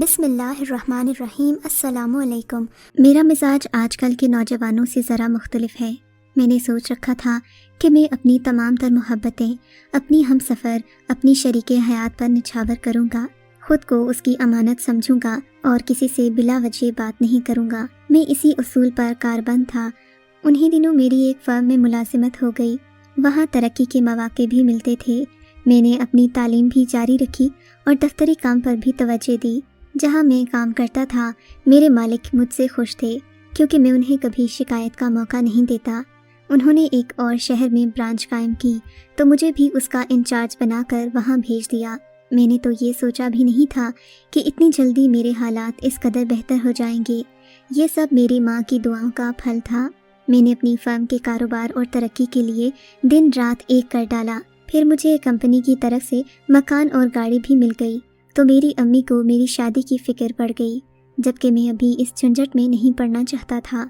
بسم اللہ الرحمن الرحیم۔ السلام علیکم۔ میرا مزاج آج کل کے نوجوانوں سے ذرا مختلف ہے۔ میں نے سوچ رکھا تھا کہ میں اپنی تمام تر محبتیں اپنی ہم سفر اپنی شریک حیات پر نچھاور کروں گا، خود کو اس کی امانت سمجھوں گا اور کسی سے بلا وجہ بات نہیں کروں گا۔ میں اسی اصول پر کاربند تھا۔ انہی دنوں میری ایک فرم میں ملازمت ہو گئی۔ وہاں ترقی کے مواقع بھی ملتے تھے۔ میں نے اپنی تعلیم بھی جاری رکھی اور دفتری کام پر بھی توجہ دی۔ جہاں میں کام کرتا تھا میرے مالک مجھ سے خوش تھے، کیونکہ میں انہیں کبھی شکایت کا موقع نہیں دیتا۔ انہوں نے ایک اور شہر میں برانچ قائم کی تو مجھے بھی اس کا انچارج بنا کر وہاں بھیج دیا۔ میں نے تو یہ سوچا بھی نہیں تھا کہ اتنی جلدی میرے حالات اس قدر بہتر ہو جائیں گے۔ یہ سب میری ماں کی دعاؤں کا پھل تھا۔ میں نے اپنی فرم کے کاروبار اور ترقی کے لیے دن رات ایک کر ڈالا۔ پھر مجھے کمپنی کی طرف سے مکان اور گاڑی بھی مل گئی تو میری امی کو میری شادی کی فکر پڑ گئی، جبکہ میں ابھی اس جھنجٹ میں نہیں پڑنا چاہتا تھا۔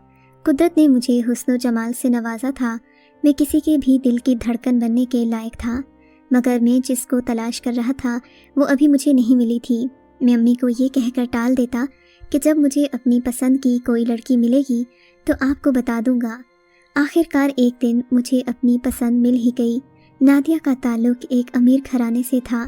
قدرت نے مجھے حسن و جمال سے نوازا تھا۔ میں کسی کے بھی دل کی دھڑکن بننے کے لائق تھا، مگر میں جس کو تلاش کر رہا تھا وہ ابھی مجھے نہیں ملی تھی۔ میں امی کو یہ کہہ کر ٹال دیتا کہ جب مجھے اپنی پسند کی کوئی لڑکی ملے گی تو آپ کو بتا دوں گا۔ آخر کار ایک دن مجھے اپنی پسند مل ہی گئی۔ نادیہ کا تعلق ایک امیر گھرانے سے تھا،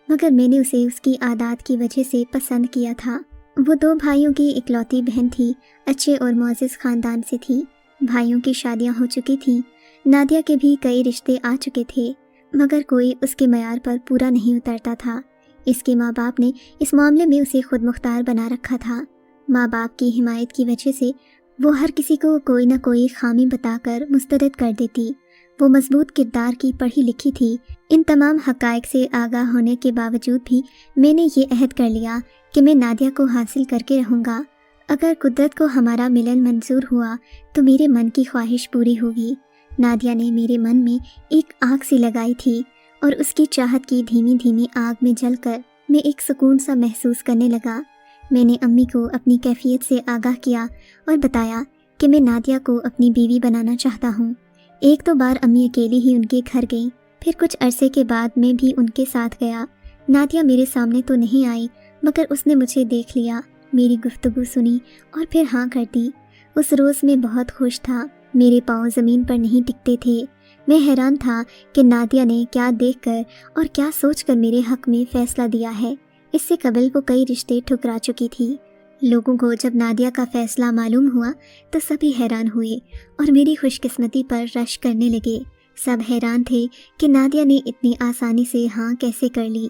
مگر میں نے اسے اس کی عادات کی وجہ سے پسند کیا تھا۔ وہ 2 بھائیوں کی اکلوتی بہن تھی، اچھے اور معزز خاندان سے تھی۔ بھائیوں کی شادیاں ہو چکی تھیں، نادیہ کے بھی کئی رشتے آ چکے تھے، مگر کوئی اس کے معیار پر پورا نہیں اترتا تھا۔ اس کے ماں باپ نے اس معاملے میں اسے خود مختار بنا رکھا تھا۔ ماں باپ کی حمایت کی وجہ سے وہ ہر کسی کو کوئی نہ کوئی خامی بتا کر مسترد کر دیتی۔ وہ مضبوط کردار کی پڑھی لکھی تھی۔ ان تمام حقائق سے آگاہ ہونے کے باوجود بھی میں نے یہ عہد کر لیا کہ میں نادیہ کو حاصل کر کے رہوں گا۔ اگر قدرت کو ہمارا ملن منظور ہوا تو میرے من کی خواہش پوری ہوگی۔ نادیہ نے میرے من میں ایک آگ سی لگائی تھی اور اس کی چاہت کی دھیمی دھیمی آگ میں جل کر میں ایک سکون سا محسوس کرنے لگا۔ میں نے امی کو اپنی کیفیت سے آگاہ کیا اور بتایا کہ میں نادیہ کو اپنی بیوی بنانا چاہتا ہوں۔ ایک دو بار امی اکیلی ہی ان کے گھر گئیں، پھر کچھ عرصے کے بعد میں بھی ان کے ساتھ گیا۔ نادیہ میرے سامنے تو نہیں آئی، مگر اس نے مجھے دیکھ لیا، میری گفتگو سنی اور پھر ہاں کر دی۔ اس روز میں بہت خوش تھا۔ میرے پاؤں زمین پر نہیں ٹکتے تھے۔ میں حیران تھا کہ نادیہ نے کیا دیکھ کر اور کیا سوچ کر میرے حق میں فیصلہ دیا ہے۔ اس سے قبل وہ کئی رشتے ٹھکرا چکی تھی۔ لوگوں کو جب نادیہ کا فیصلہ معلوم ہوا تو سبھی حیران ہوئے اور میری خوش قسمتی پر رش کرنے لگے۔ سب حیران تھے کہ نادیہ نے اتنی آسانی سے ہاں کیسے کر لی۔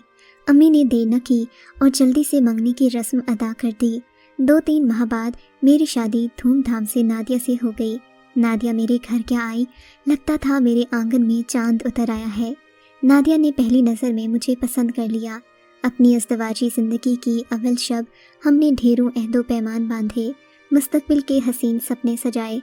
امی نے دیر نہ کی اور جلدی سے منگنی کی رسم ادا کر دی۔ 2-3 ماہ بعد میری شادی دھوم دھام سے نادیہ سے ہو گئی۔ نادیہ میرے گھر کیا آئی، لگتا تھا میرے آنگن میں چاند اتر آیا ہے۔ نادیہ نے پہلی نظر میں مجھے پسند کر لیا۔ اپنی ازدواجی زندگی کی اول شب ہم نے ڈھیروں عہد و پیمان باندھے، مستقبل کے حسین سپنے سجائے۔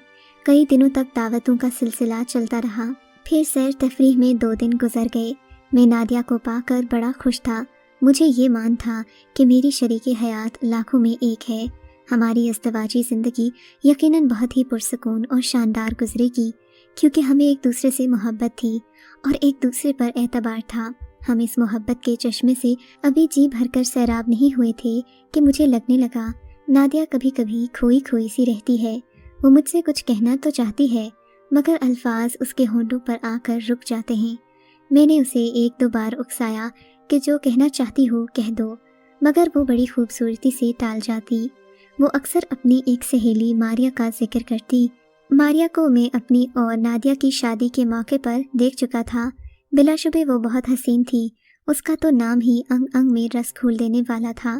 کئی دنوں تک دعوتوں کا سلسلہ چلتا رہا، پھر سیر تفریح میں 2 دن گزر گئے۔ میں نادیہ کو پا کر بڑا خوش تھا۔ مجھے یہ مان تھا کہ میری شریک حیات لاکھوں میں ایک ہے۔ ہماری ازدواجی زندگی یقیناً بہت ہی پرسکون اور شاندار گزرے گی، کیونکہ ہمیں ایک دوسرے سے محبت تھی اور ایک دوسرے پر اعتبار تھا۔ ہم اس محبت کے چشمے سے ابھی جی بھر کر سیراب نہیں ہوئے تھے کہ مجھے لگنے لگا نادیہ کبھی کبھی کھوئی کھوئی سی رہتی ہے۔ وہ مجھ سے کچھ کہنا تو چاہتی ہے، مگر الفاظ اس کے ہونٹوں پر آ کر رک جاتے ہیں۔ میں نے اسے 1-2 بار اکسایا کہ جو کہنا چاہتی ہو کہہ دو، مگر وہ بڑی خوبصورتی سے ٹال جاتی۔ وہ اکثر اپنی ایک سہیلی ماریہ کا ذکر کرتی۔ ماریہ کو میں اپنی اور نادیہ کی شادی کے موقع پر دیکھ چکا تھا۔ بلا شبہ وہ بہت حسین تھی۔ اس کا تو نام ہی انگ انگ میں رس کھول دینے والا تھا۔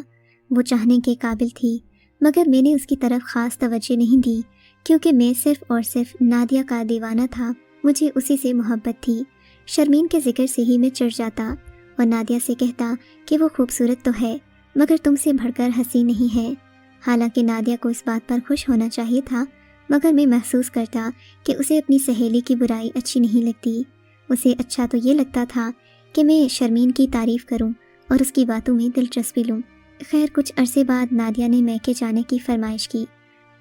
وہ چاہنے کے قابل تھی، مگر میں نے اس کی طرف خاص توجہ نہیں دی، کیونکہ میں صرف اور صرف نادیہ کا دیوانہ تھا۔ مجھے اسی سے محبت تھی۔ شرمین کے ذکر سے ہی میں چڑھ جاتا اور نادیہ سے کہتا کہ وہ خوبصورت تو ہے، مگر تم سے بڑھ کر حسین نہیں ہے۔ حالانکہ نادیہ کو اس بات پر خوش ہونا چاہیے تھا، مگر میں محسوس کرتا کہ اسے اپنی سہیلی کی برائی اچھی نہیں لگتی۔ اسے اچھا تو یہ لگتا تھا کہ میں شرمین کی تعریف کروں اور اس کی باتوں میں دلچسپی لوں۔ خیر کچھ عرصے بعد نادیہ نے میکے جانے کی فرمائش کی۔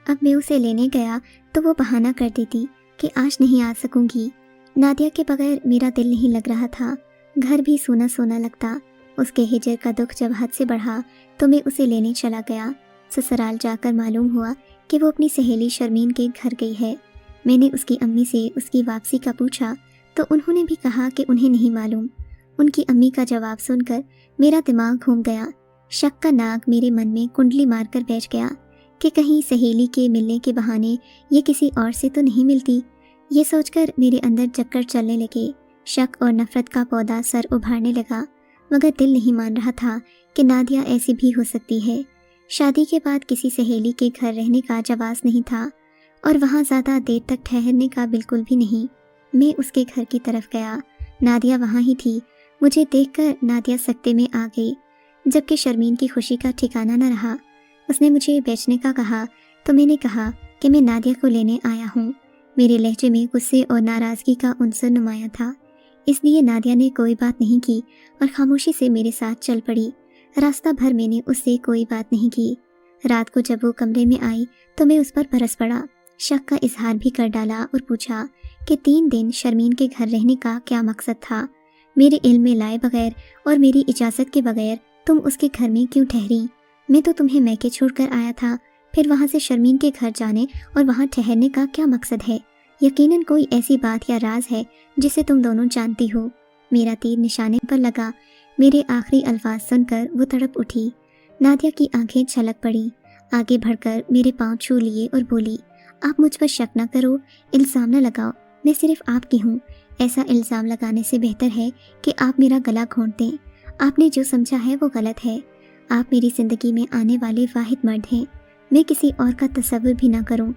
اب میں اسے لینے گیا تو وہ بہانہ کر دیتی کہ آج نہیں آ سکوں گی۔ نادیہ کے بغیر میرا دل نہیں لگ رہا تھا، گھر بھی سونا سونا لگتا۔ اس کے ہجر کا دکھ جب حد سے بڑھا تو میں اسے لینے چلا گیا۔ سسرال جا کر معلوم ہوا کہ وہ اپنی سہیلی شرمین کے گھر گئی ہے۔ میں نے اس کی امی سے اس کی واپسی کا پوچھا تو انہوں نے بھی کہا کہ انہیں نہیں معلوم۔ ان کی امی کا جواب سن کر میرا دماغ گھوم گیا۔ شک کا ناگ میرے من میں کنڈلی مار کر بیٹھ گیا کہ کہیں سہیلی کے ملنے کے بہانے یہ کسی اور سے تو نہیں ملتی۔ یہ سوچ کر میرے اندر چکر چلنے لگے۔ شک اور نفرت کا پودا سر ابھارنے لگا، مگر دل نہیں مان رہا تھا کہ نادیہ ایسی بھی ہو سکتی ہے۔ شادی کے بعد کسی سہیلی کے گھر رہنے کا جواز نہیں تھا اور وہاں زیادہ دیر تک ٹھہرنے کا بالکل بھی نہیں۔ میں اس کے گھر کی طرف گیا۔ نادیہ وہاں ہی تھی۔ مجھے دیکھ کر نادیہ سکتے میں آ گئی، جبکہ شرمین کی خوشی کا ٹھکانہ نہ رہا۔ اس نے مجھے بیچنے کا کہا تو میں نے کہا کہ میں نادیہ کو لینے آیا ہوں۔ میرے لہجے میں غصے اور ناراضگی کا عنصر نمایاں تھا، اس لیے نادیہ نے کوئی بات نہیں کی اور خاموشی سے میرے ساتھ چل پڑی۔ راستہ بھر میں نے اس سے کوئی بات نہیں کی۔ رات کو جب وہ کمرے میں آئی تو میں اس پر برس پڑا، شک کا اظہار بھی کر ڈالا اور پوچھا کہ 3 دن شرمین کے گھر رہنے کا کیا مقصد تھا؟ میرے علم میں لائے بغیر اور میری اجازت کے بغیر تم اس کے گھر میں کیوں ٹھہری؟ میں تو تمہیں میکے چھوڑ کر آیا تھا، پھر وہاں سے شرمین کے گھر جانے اور وہاں ٹھہرنے کا کیا مقصد ہے؟ یقیناً کوئی ایسی بات یا راز ہے جسے تم دونوں جانتی ہو۔ میرا تیر نشانے پر لگا۔ میرے آخری الفاظ سن کر وہ تڑپ اٹھی۔ نادیہ کی آنکھیں چھلک پڑی، آگے بڑھ کر میرے پاؤں چھو لیے اور بولی، آپ مجھ پر شک نہ کرو، الزام نہ لگاؤ، میں صرف آپ کی ہوں۔ ایسا الزام لگانے سے بہتر ہے کہ آپ میرا گلا گھونٹ دیں۔ آپ نے جو سمجھا ہے وہ غلط ہے۔ آپ میری زندگی میں آنے والے واحد مرد ہیں، میں کسی اور کا تصور بھی نہ کروں،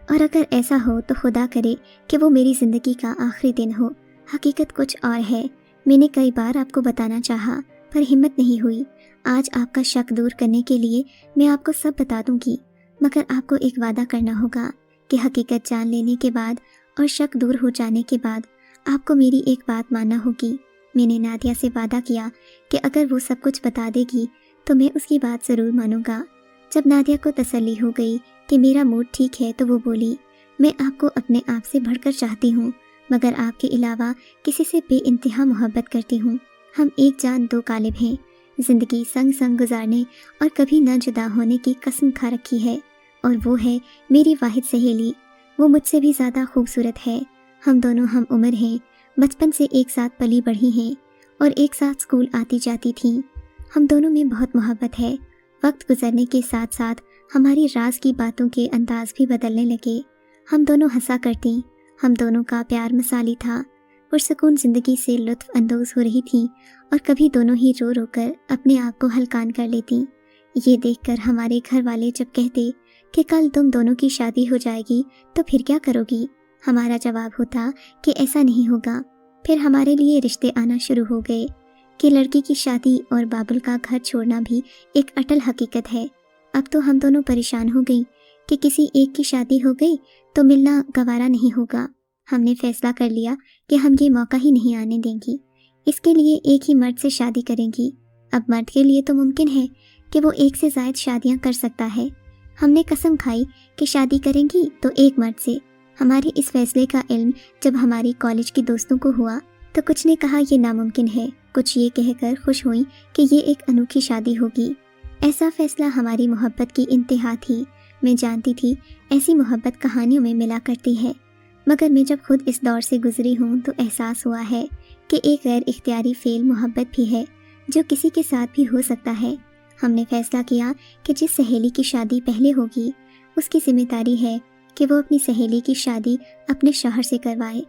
اور اگر ایسا ہو تو خدا کرے کہ وہ میری زندگی کا آخری دن ہو۔ حقیقت کچھ اور ہے۔ میں نے کئی بار آپ کو بتانا چاہا پر ہمت نہیں ہوئی۔ آج آپ کا شک دور کرنے کے لیے میں آپ کو سب بتا دوں گی، مگر آپ کو ایک وعدہ کرنا ہوگا کہ حقیقت جان لینے کے بعد اور شک دور ہو جانے کے بعد آپ کو میری ایک بات ماننا ہوگی۔ میں نے نادیہ سے وعدہ کیا کہ اگر وہ سب کچھ بتا دے گی تو میں اس کی بات ضرور مانوں گا۔ جب نادیہ کو تسلی ہو گئی کہ میرا موڈ ٹھیک ہے تو وہ بولی، میں آپ کو اپنے آپ سے بڑھ کر چاہتی ہوں، مگر آپ کے علاوہ کسی سے بے انتہا محبت کرتی ہوں۔ ہم ایک جان دو قالب ہیں، زندگی سنگ سنگ گزارنے اور کبھی نہ جدا ہونے کی قسم کھا رکھی ہے، اور وہ ہے میری واحد سہیلی۔ وہ مجھ سے بھی زیادہ خوبصورت ہے۔ ہم دونوں ہم عمر ہیں، بچپن سے ایک ساتھ پلی بڑھی ہیں اور ایک ساتھ اسکول آتی جاتی تھیں۔ ہم دونوں میں بہت محبت ہے۔ وقت گزرنے کے ساتھ ساتھ ہماری راز کی باتوں کے انداز بھی بدلنے لگے۔ ہم دونوں ہنسا کرتیں، ہم دونوں کا پیار مثالی تھا، پرسکون زندگی سے لطف اندوز ہو رہی تھیں اور کبھی دونوں ہی رو رو کر اپنے آپ کو ہلکان کر لیتیں۔ یہ دیکھ کر ہمارے گھر والے جب کہتے کہ کل تم دونوں کی شادی ہو جائے گی تو پھر کیا کرو گی، ہمارا جواب ہوتا کہ ایسا نہیں ہوگا۔ پھر ہمارے لیے رشتے آنا شروع ہو گئے کہ لڑکی کی شادی اور بابل کا گھر چھوڑنا بھی ایک اٹل حقیقت ہے۔ اب تو ہم دونوں پریشان ہو گئیں کہ کسی ایک کی شادی ہو گئی تو ملنا گوارا نہیں ہوگا۔ ہم نے فیصلہ کر لیا کہ ہم یہ موقع ہی نہیں آنے دیں گی، اس کے لیے ایک ہی مرد سے شادی کریں گی۔ اب مرد کے لیے تو ممکن ہے کہ وہ ایک سے زائد شادیاں کر سکتا ہے۔ ہم نے قسم کھائی کہ شادی کریں گی تو ایک مرد سے۔ ہمارے اس فیصلے کا علم جب ہماری کالج کی دوستوں کو ہوا تو کچھ نے کہا یہ ناممکن ہے، کچھ یہ کہہ کر خوش ہوئیں کہ یہ ایک انوکھی شادی ہوگی۔ ایسا فیصلہ ہماری محبت کی انتہا تھی۔ میں جانتی تھی ایسی محبت کہانیوں میں ملا کرتی ہے، مگر میں جب خود اس دور سے گزری ہوں تو احساس ہوا ہے کہ ایک غیر اختیاری فعل محبت بھی ہے جو کسی کے ساتھ بھی ہو سکتا ہے۔ ہم نے فیصلہ کیا کہ جس سہیلی کی شادی پہلے ہوگی اس کی ذمہ داری ہے کہ وہ اپنی سہیلی کی شادی اپنے شوہر سے کروائے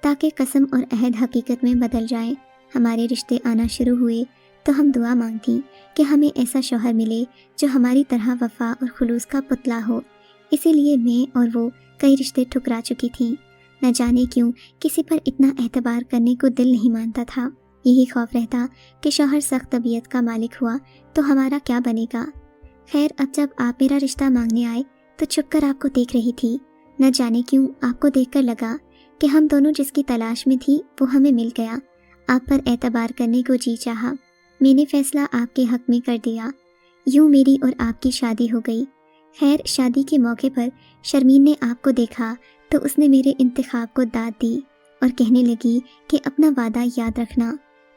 تاکہ قسم اور عہد حقیقت میں بدل جائیں۔ ہمارے رشتے آنا شروع ہوئے تو ہم دعا مانگتیں کہ ہمیں ایسا شوہر ملے جو ہماری طرح وفا اور خلوص کا پتلا ہو۔ اسی لیے میں اور وہ کئی رشتے ٹھکرا چکی تھیں۔ نہ جانے کیوں کسی پر اتنا اعتبار کرنے کو دل نہیں مانتا تھا۔ یہی خوف رہتا کہ شوہر سخت طبیعت کا مالک ہوا تو ہمارا کیا بنے گا۔ خیر، اب جب آپ میرا رشتہ مانگنے آئے تو چھپ کر آپ کو دیکھ رہی تھی۔ نہ جانے کیوں آپ کو دیکھ کر لگا کہ ہم دونوں جس کی تلاش میں تھی وہ ہمیں مل گیا۔ آپ پر اعتبار کرنے کو جی چاہا۔ میں نے فیصلہ آپ کے حق میں کر دیا۔ یوں میری اور آپ کی شادی ہو گئی۔ خیر، شادی کے موقع پر شرمین نے آپ کو دیکھا تو اس نے میرے انتخاب کو داد دی اور کہنے لگی کہ اپنا وعدہ یاد رکھنا۔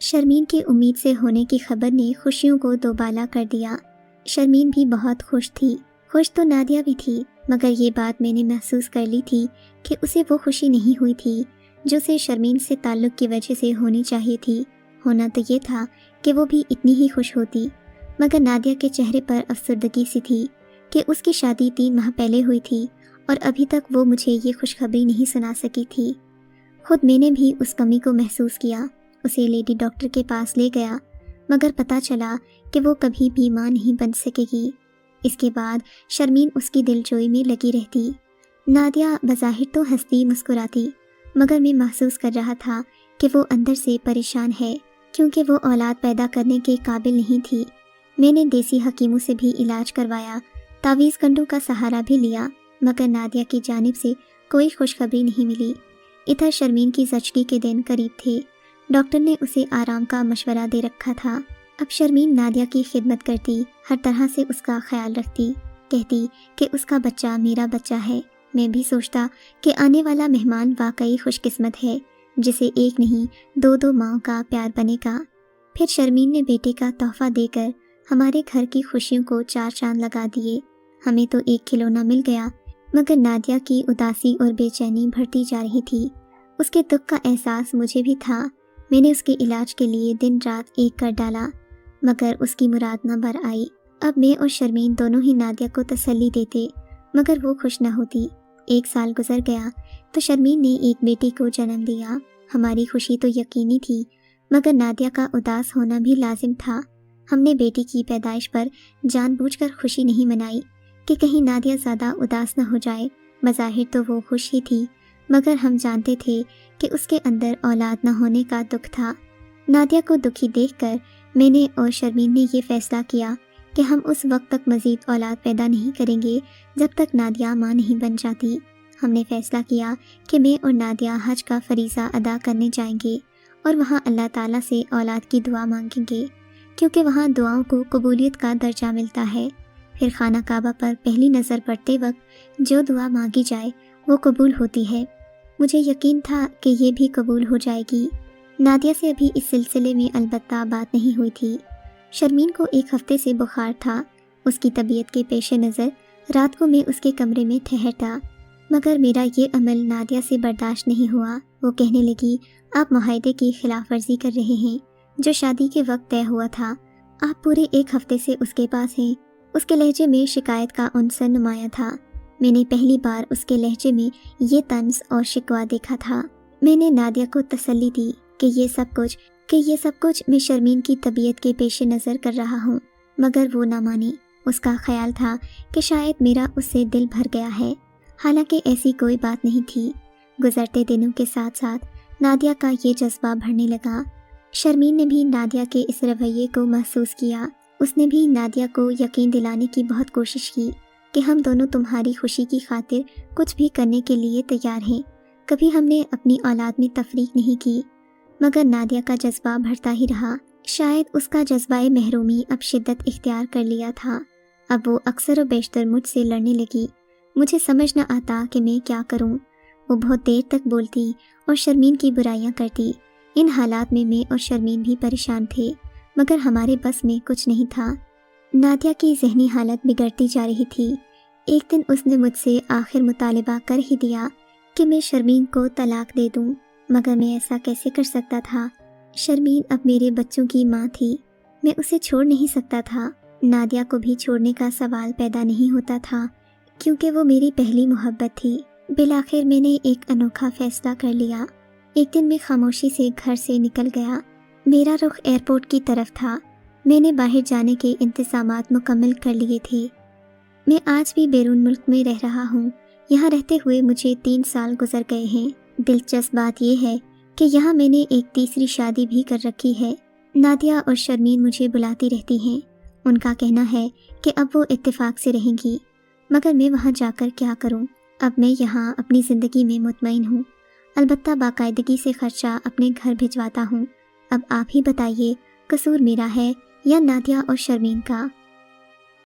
شرمین کی امید سے ہونے کی خبر نے خوشیوں کو دوبالا کر دیا۔ شرمین بھی بہت خوش تھی، خوش تو نادیہ بھی تھی، مگر یہ بات میں نے محسوس کر لی تھی کہ اسے وہ خوشی نہیں ہوئی تھی جو اسے شرمین سے تعلق کی وجہ سے ہونی چاہیے تھی۔ ہونا تو یہ تھا کہ وہ بھی اتنی ہی خوش ہوتی، مگر نادیہ کے چہرے پر افسردگی سی تھی کہ اس کی شادی 3 ماہ پہلے ہوئی تھی اور ابھی تک وہ مجھے یہ خوشخبری نہیں سنا سکی تھی۔ خود میں نے بھی اس کمی کو محسوس کیا۔ اسے لیڈی ڈاکٹر کے پاس لے گیا، مگر پتہ چلا کہ وہ کبھی بھی ماں نہیں بن سکے گی۔ اس کے بعد شرمین اس کی دلجوئی میں لگی رہتی۔ نادیہ بظاہر تو ہنستی مسکراتی، مگر میں محسوس کر رہا تھا کہ وہ اندر سے پریشان ہے، کیونکہ وہ اولاد پیدا کرنے کے قابل نہیں تھی۔ میں نے دیسی حکیموں سے بھی علاج کروایا، تعویذ کنڈوں کا سہارا بھی لیا، مگر نادیہ کی جانب سے کوئی خوشخبری نہیں ملی۔ ادھر شرمین کی زچگی کے دن قریب تھے۔ ڈاکٹر نے اسے آرام کا مشورہ دے رکھا تھا۔ اب شرمین نادیہ کی خدمت کرتی، ہر طرح سے اس کا خیال رکھتی، کہتی کہ اس کا بچہ میرا بچہ ہے۔ میں بھی سوچتا کہ آنے والا مہمان واقعی خوش قسمت ہے، جسے ایک نہیں 2 ماؤں کا پیار بنے گا۔ پھر شرمین نے بیٹے کا تحفہ دے کر ہمارے گھر کی خوشیوں کو 4 چاند لگا دیے۔ ہمیں تو ایک کھلونا مل گیا، مگر نادیہ کی اداسی اور بے چینی بڑھتی جا رہی تھی۔ اس کے دکھ کا احساس مجھے بھی تھا۔ میں نے اس کے علاج کے لیے دن رات ایک کر ڈالا، مگر اس کی مراد نہ بر آئی۔ اب میں اور شرمین دونوں ہی نادیہ کو تسلی دیتے، مگر وہ خوش نہ ہوتی۔ 1 سال گزر گیا تو شرمین نے ایک بیٹی کو جنم دیا۔ ہماری خوشی تو یقینی تھی، مگر نادیہ کا اداس ہونا بھی لازم تھا۔ ہم نے بیٹی کی پیدائش پر جان بوجھ کر خوشی نہیں منائی کہ کہیں نادیہ زیادہ اداس نہ ہو جائے۔ بظاہر تو وہ خوش ہی تھی، مگر ہم جانتے تھے کہ اس کے اندر اولاد نہ ہونے کا دکھ تھا۔ نادیہ کو دکھی دیکھ کر میں نے اور شرمین نے یہ فیصلہ کیا کہ ہم اس وقت تک مزید اولاد پیدا نہیں کریں گے جب تک نادیہ ماں نہیں بن جاتی۔ ہم نے فیصلہ کیا کہ میں اور نادیہ حج کا فریضہ ادا کرنے جائیں گے اور وہاں اللہ تعالیٰ سے اولاد کی دعا مانگیں گے، کیونکہ وہاں دعاؤں کو قبولیت کا درجہ ملتا ہے۔ پھر خانہ کعبہ پر پہلی نظر پڑتے وقت جو دعا مانگی جائے وہ قبول ہوتی ہے۔ مجھے یقین تھا کہ یہ بھی قبول ہو جائے گی۔ نادیہ سے ابھی اس سلسلے میں البتہ بات نہیں ہوئی تھی۔ شرمین کو 1 ہفتے سے بخار تھا۔ اس کی طبیعت کے پیش نظر رات کو میں اس کے کمرے میں ٹھہرتا، مگر میرا یہ عمل نادیہ سے برداشت نہیں ہوا۔ وہ کہنے لگی، آپ معاہدے کی خلاف ورزی کر رہے ہیں جو شادی کے وقت طے ہوا تھا۔ آپ پورے 1 ہفتے سے اس کے پاس ہیں۔ اس کے لہجے میں شکایت کا عنصر نمایاں تھا۔ میں نے پہلی بار اس کے لہجے میں یہ طنز اور شکوہ دیکھا تھا۔ میں نے نادیہ کو تسلی دی کہ یہ سب کچھ میں شرمین کی طبیعت کے پیش نظر کر رہا ہوں، مگر وہ نہ مانی۔ اس کا خیال تھا کہ شاید میرا اس سے دل بھر گیا ہے، حالانکہ ایسی کوئی بات نہیں تھی۔ گزرتے دنوں کے ساتھ ساتھ نادیہ کا یہ جذبہ بڑھنے لگا۔ شرمین نے بھی نادیہ کے اس رویے کو محسوس کیا۔ اس نے بھی نادیہ کو یقین دلانے کی بہت کوشش کی کہ ہم دونوں تمہاری خوشی کی خاطر کچھ بھی کرنے کے لیے تیار ہیں۔ کبھی ہم نے اپنی اولاد میں تفریق نہیں کی، مگر نادیہ کا جذبہ بڑھتا ہی رہا۔ شاید اس کا جذبہ محرومی اب شدت اختیار کر لیا تھا۔ اب وہ اکثر و بیشتر مجھ سے لڑنے لگی۔ مجھے سمجھ نہ آتا کہ میں کیا کروں۔ وہ بہت دیر تک بولتی اور شرمین کی برائیاں کرتی۔ ان حالات میں اور شرمین بھی پریشان تھے، مگر ہمارے بس میں کچھ نہیں تھا۔ نادیہ کی ذہنی حالت بگڑتی جا رہی تھی۔ ایک دن اس نے مجھ سے آخر مطالبہ کر ہی دیا کہ میں شرمین کو طلاق دے دوں، مگر میں ایسا کیسے کر سکتا تھا؟ شرمین اب میرے بچوں کی ماں تھی، میں اسے چھوڑ نہیں سکتا تھا۔ نادیہ کو بھی چھوڑنے کا سوال پیدا نہیں ہوتا تھا، کیونکہ وہ میری پہلی محبت تھی۔ بالآخر میں نے ایک انوکھا فیصلہ کر لیا۔ ایک دن میں خاموشی سے گھر سے نکل گیا۔ میرا رخ ایئرپورٹ کی طرف تھا۔ میں نے باہر جانے کے انتظامات مکمل کر لیے تھے۔ میں آج بھی بیرون ملک میں رہ رہا ہوں۔ یہاں رہتے ہوئے مجھے 3 سال گزر گئے ہیں۔ دلچسپ بات یہ ہے کہ یہاں میں نے ایک تیسری شادی بھی کر رکھی ہے۔ نادیہ اور شرمین مجھے بلاتی رہتی ہیں۔ ان کا کہنا ہے کہ اب وہ اتفاق سے رہیں گی، مگر میں وہاں جا کر کیا کروں؟ اب میں یہاں اپنی زندگی میں مطمئن ہوں، البتہ باقاعدگی سے خرچہ اپنے گھر بھجواتا ہوں۔ اب آپ ہی بتائیے، قصور میرا ہے یا نادیہ اور شرمین کا؟